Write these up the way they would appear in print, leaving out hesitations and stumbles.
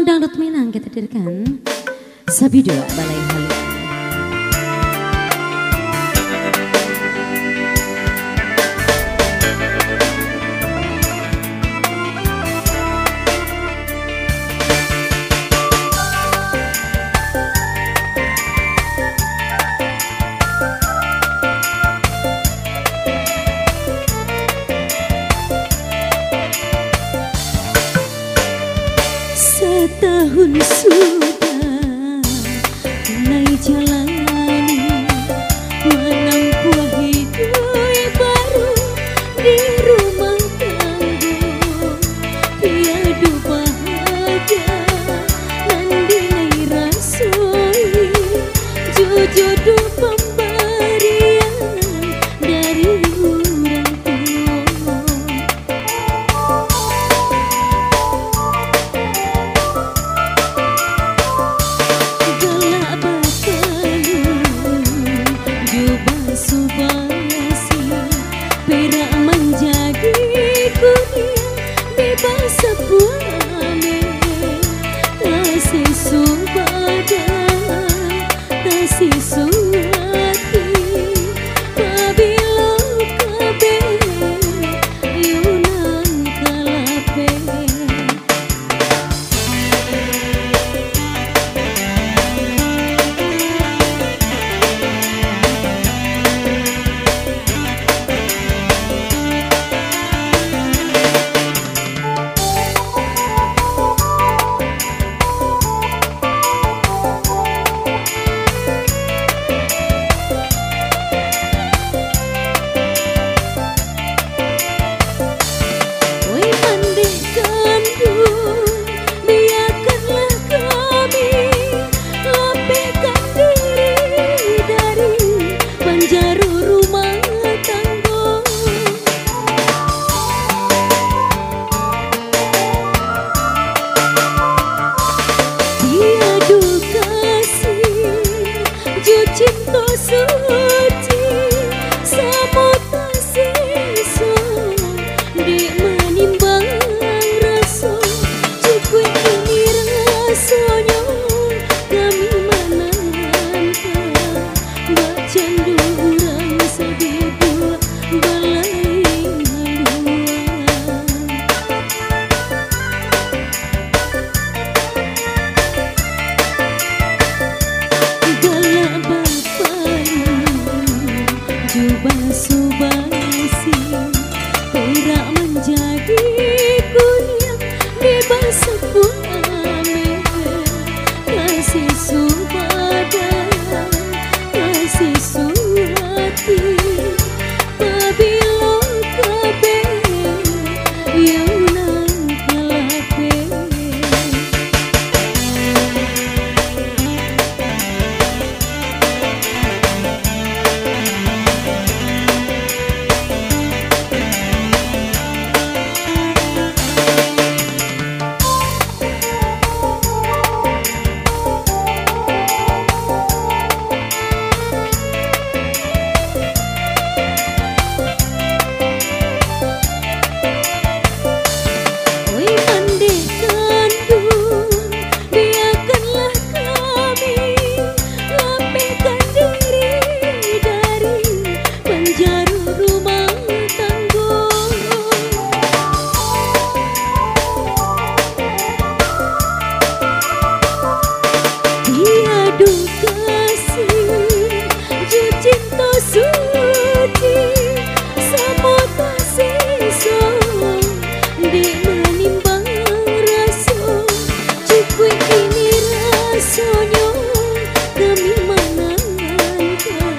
Dangdut Minang kita hadirkan Sabido Balai Halu. Setahun sudah mulai jalani menempuh hidup baru di rumah tangga, tiada bahagia nan dinai rasoi jujur pemberian dari orang tua. Perak menjadi kuning bebas sebuahnya, kasih subadan, kasih suhati, pabilo kabe, yunan kalape. Cinta suci samota sisa di menimbang rasa cukup ini rasanya kami menangkan baca durang sedih balai haluan. Jubah subasi perak menjadi kuning bebas sebuah meher, kasih subadan, kasih suhati, pabilo kabe, yunan kalape. Cinta suci samota sisa di menimbang rasa cukup ini rasanya kami menangkan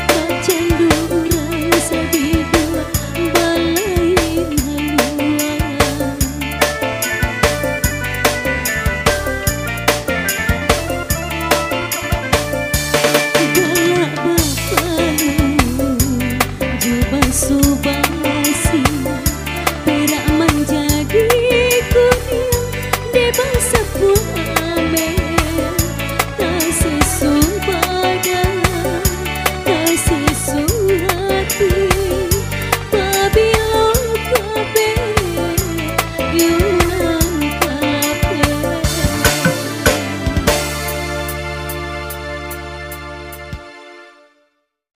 baca durang sedih balai haluan. Subasi perak menjadi kuning bebas sebuah